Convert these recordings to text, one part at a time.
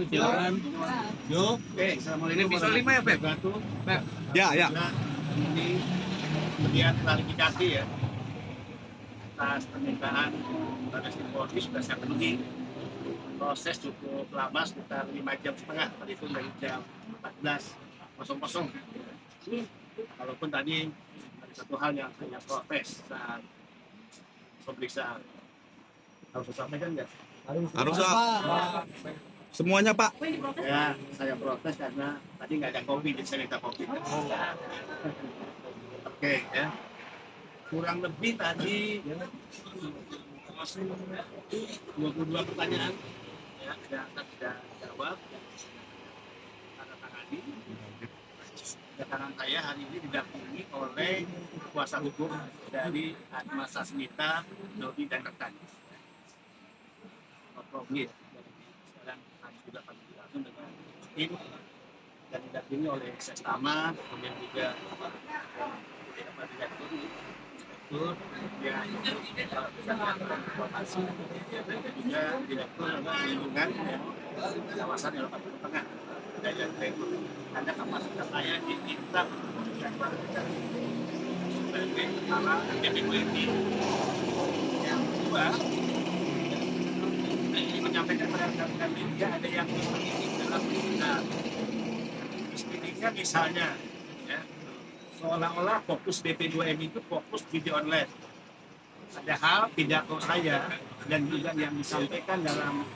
silakan. Yuk. Oke, assalamualaikum warahmatullahi wabarakatuh. Ya, ya. Nah, ini kemudian klarifikasi ya atas permintaan Baris Krim Polri sudah saya penuhi. Proses cukup lama sekitar 5,5 jam terhitung dari jam 14.00. Walaupun tadi ada satu hal yang saya protes saat pemeriksaan. Harus saya sampaikan nggak? Harus Pak. Semuanya Pak. Ya, saya protes karena tadi nggak ada kopi, jadi saya minta kopi. Oke, ya. Kurang lebih tadi 22 pertanyaan ya, akan kita jawab. Tanda tangani. Kedatangan saya hari ini didampingi oleh kuasa hukum dari Atma Sasmita, Dodi dan rekan. Komit. Sekarang kami juga kami langsung dengan tim dan didampingi oleh Sestama, kemudian juga Direktur, ya, transportasi, dan juga Direktur Lingkungan kawasan Eropa Tengah. Dan yang ada kapasitas saya diminta sebagai kepala BPWNI. Yang kedua, ini menyampaikan pada rekan-rekan media ada yang ini dalam benar. Miskinnya misalnya, ya, seolah-olah fokus BP2M itu fokus video online. Padahal pidato saya dan juga yang disampaikan dalam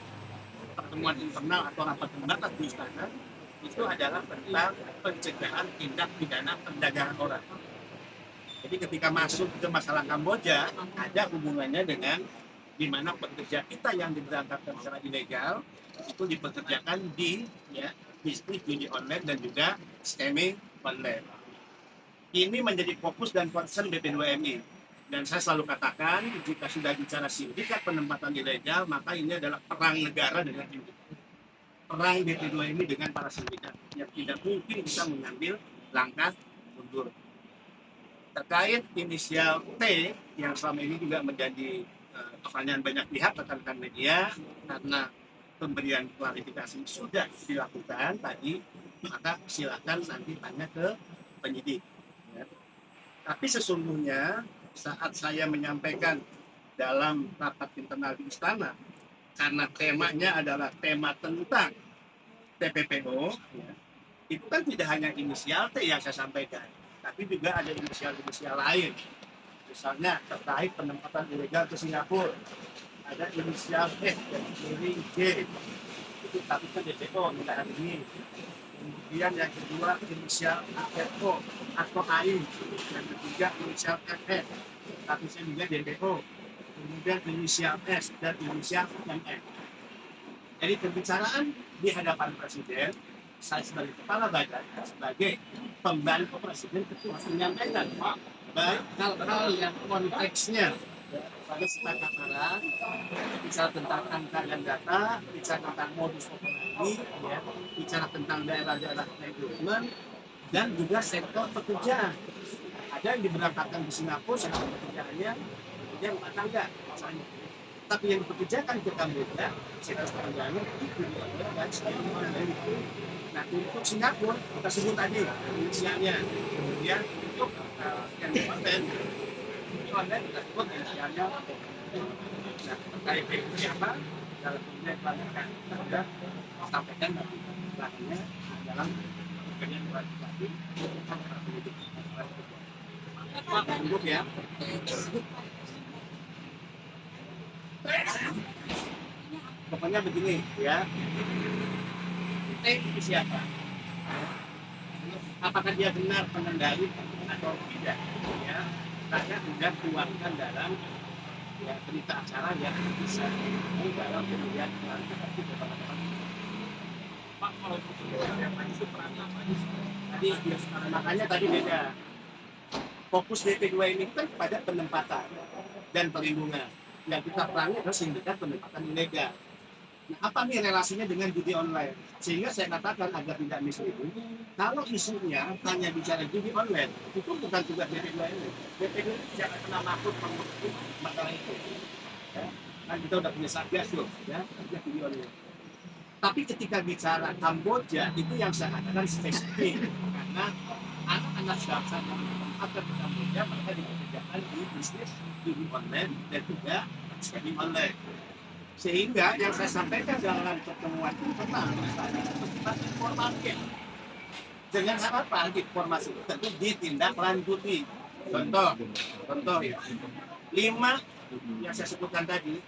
pertemuan internal atau rapat terbatas di istana itu adalah tentang pencegahan tindak pidana perdagangan orang. Jadi ketika masuk ke masalah Kamboja ada hubungannya dengan di mana pekerja kita yang diberangkatkan secara ilegal itu dipekerjakan di ya, bisnis judi online dan juga scamming online. Ini menjadi fokus dan concern BP2MI. Dan saya selalu katakan, jika sudah bicara sindikat penempatan ilegal, maka ini adalah perang negara dengan sindikat. Perang BP2MI dengan para sindikat. Yang tidak mungkin bisa mengambil langkah mundur. Terkait inisial T, yang selama ini juga menjadi pertanyaan banyak pihak rekan-rekan media, karena pemberian klarifikasi sudah dilakukan tadi, maka silakan nanti tanya ke penyidik. Ya. Tapi sesungguhnya saat saya menyampaikan dalam rapat internal di istana, karena temanya adalah tema tentang TPPO, ya, itu kan tidak hanya inisial T yang saya sampaikan, tapi juga ada inisial-inisial lain. Misalnya terkait penempatan ilegal ke Singapura, ada inisial F dan miring G, itu statusnya DPO hingga hari ini. Kemudian yang kedua inisial AFO atau AI, yang ketiga inisial FF, statusnya juga DPO. Kemudian inisial S dan inisial MF. Jadi pembicaraan di hadapan Presiden, saya sebagai kepala badan, sebagai pembantu Presiden ketua menyampaikan baik hal-hal yang konteksnya pada sepakat arah, bicara tentang angka dan data, bicara tentang modus operandi, ya, bicara tentang daerah-daerah rekrutmen, dan juga sektor pekerjaan. Ada yang diberangkatkan di Singapura, sektor pekerjaannya, kemudian rumah tangga, misalnya. Tapi yang dipekerjakan ke Kamboja, sektor pekerjaannya itu dan sebagainya. Nah, untuk Singapura, kita sebut tadi inisialnya. Kemudian untuk yang konten, online kita sebut inisialnya. Nah, terkait dengan siapa, dalam kemudian pelatihan kita sudah sampaikan nanti pelatihannya dalam pekerjaan kualifikasi para pendidik. Untuk ya. Pokoknya begini ya. T itu siapa? Apakah dia benar pengendali atau tidak? Ya, karena sudah keluarkan dalam ya, berita acara yang bisa dalam kemudian klarifikasi kepada Pak kalau yang itu peran tadi ya, makanya tadi beda. Fokus BP2 ini kan pada penempatan dan perlindungan. Yang kita perangi adalah sindikat penempatan ilegal. Nah, apa nih relasinya dengan judi online? Sehingga saya katakan agar tidak misleading, kalau isunya hanya bicara judi online, itu bukan tugas BP2 ini. BP2 ini jangan pernah makhluk mengutuk masalah itu. Ya. Kan kita udah punya satgas loh, ya, judi online. Tapi ketika bicara Kamboja itu yang saya katakan spesifik karena anak-anak bangsa yang ditempatkan di Kamboja mereka dipekerjakan di bisnis judi online dan juga scamming online. Sehingga yang saya sampaikan dalam pertemuan internal misalnya bersifat informatif. Dengan harapan informasi itu tentu ditindaklanjuti. Contoh ya. 5 yang saya sebutkan tadi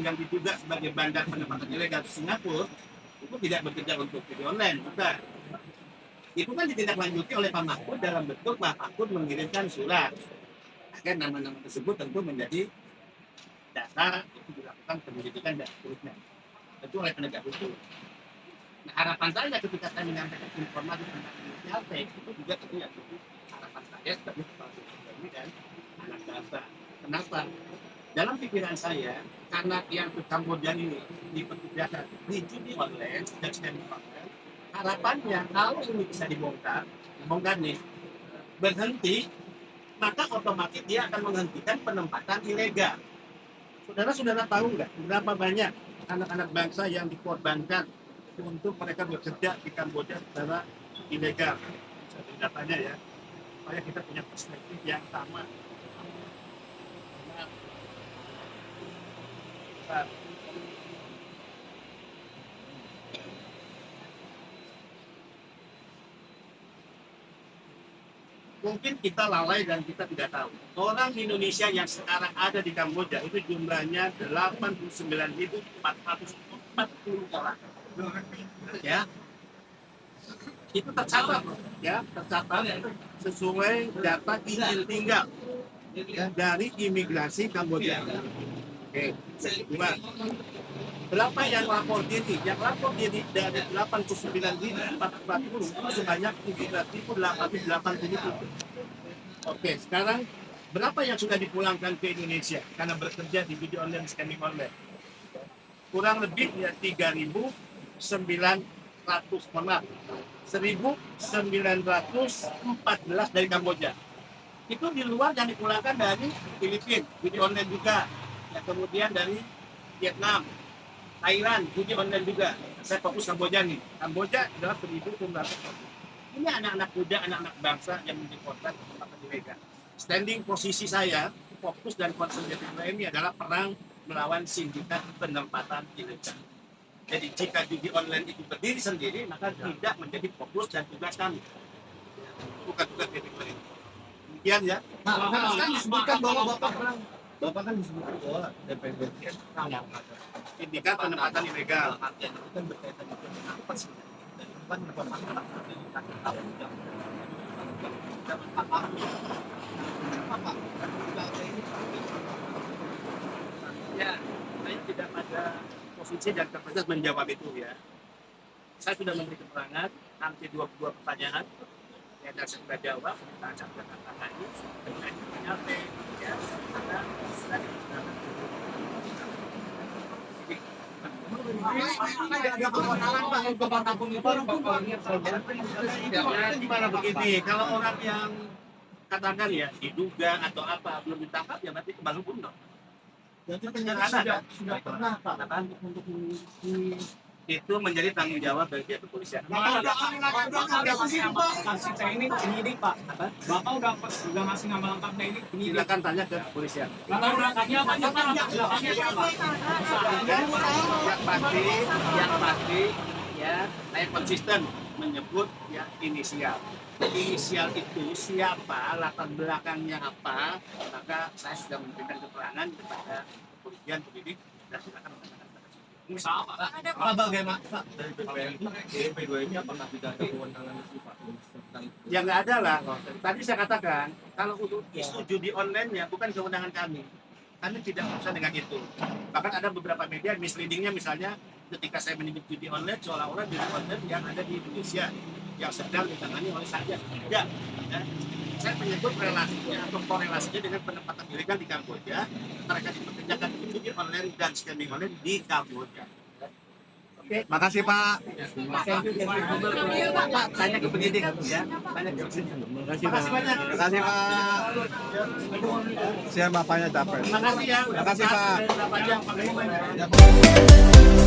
yang diduga sebagai bandar penempatan ilegal Singapura itu tidak bekerja untuk video online, bukan. Itu kan ditindaklanjuti oleh Pak Mahfud dalam bentuk Pak Mahfud mengirimkan surat agar nama-nama tersebut tentu menjadi dasar untuk dilakukan penyelidikan dan seterusnya. Tentu oleh penegak hukum. Nah, harapan saya ketika saya menyampaikan informasi tentang ILP itu juga tentu yang harapan saya sebagai kepala ini dan anak bangsa. Kenapa? Dalam pikiran saya, karena yang ke Kamboja ini dipekerjakan di judi online dan scamming online, harapannya kalau ini bisa dibongkar nih, berhenti, maka otomatis dia akan menghentikan penempatan ilegal. Saudara-saudara tahu nggak berapa banyak anak-anak bangsa yang dikorbankan untuk mereka bekerja di Kamboja secara ilegal? Bisa datanya ya, supaya kita punya perspektif yang sama. Mungkin kita lalai dan kita tidak tahu. Orang Indonesia yang sekarang ada di Kamboja itu jumlahnya 89.440 orang. Ya, itu tercatat, ya, tercatat sesuai data izin tinggal dari imigrasi Kamboja. Oke, kedua, berapa yang lapor diri? Yang lapor diri dari 89.440 itu sebanyak 17.887. Oke, sekarang berapa yang sudah dipulangkan ke Indonesia karena bekerja di video online scamming online? Kurang lebih ya 1.914 dari Kamboja. Itu di luar yang dipulangkan dari Filipina, video online juga. Ya, kemudian dari Vietnam, Thailand, judi online juga. Saya fokus Kamboja nih. Kamboja adalah 1.900. Ini anak-anak muda, anak-anak bangsa yang menjadi korban penempatan ilegal. Standing posisi saya, fokus dan concern ini adalah perang melawan sindikat penempatan ilegal. Jadi jika judi online itu berdiri sendiri, maka tidak menjadi fokus dan tugas kami. Bukan tugas DPR. Demikian ya. Nah, kan disebutkan bahwa Bapak kan disebutkan bahwa DPR Sindikat penempatan ilegal. itu kan berkaitan dengan apa sih? Dari kan Ya, saya tidak pada posisi dan kapasitas menjawab itu ya. Saya sudah memberi keterangan hampir 22 pertanyaan. Ya, dan saya sudah jawab, kita akan tangani dengan nyampe ya, ada gimana begini, kalau orang yang katakan ya diduga atau apa belum ditangkap ya berarti kebal hukum dong. Jadi penjara sudah pernah Pak untuk itu menjadi tanggung jawab dari pihak kepolisian. Bapak udah kasih saya ini penyidik Pak. Bapak udah ngasih nama lengkapnya ini penyidik. Silakan tanya ke kepolisian. Latar belakangnya apa? Yang pasti ya saya konsisten menyebut ya inisial. Inisial itu siapa, latar belakangnya apa, maka saya sudah memberikan keterangan kepada kepolisian, penyidik dan silakan mengatakan. Pak bagaimana Pak dari PPN P2 ini apakah tidak ada kewenangan itu Pak? Ya nggak ada lah. Tadi saya katakan kalau untuk isu judi online-nya bukan kewenangan kami. Kami tidak urusan dengan itu. Bahkan ada beberapa media misleading-nya misalnya ketika saya menyebut judi online seolah-olah judi online yang ada di Indonesia yang sedang ditangani oleh saya. Tidak. Ya. Saya menyebut relasinya atau korelasinya dengan penempatan ilegal di Kamboja. Mereka dipekerjakan di judi online dan scamming online di Kamboja. Oke. Makasih Pak. Pak, tanya ke penyidik ya. Tanya ke penyidik. Makasih Pak. Makasih banyak. Makasih Pak. Siapa bapaknya capek. Terima kasih ya. Makasih, Pak. Terima kasih, Pak.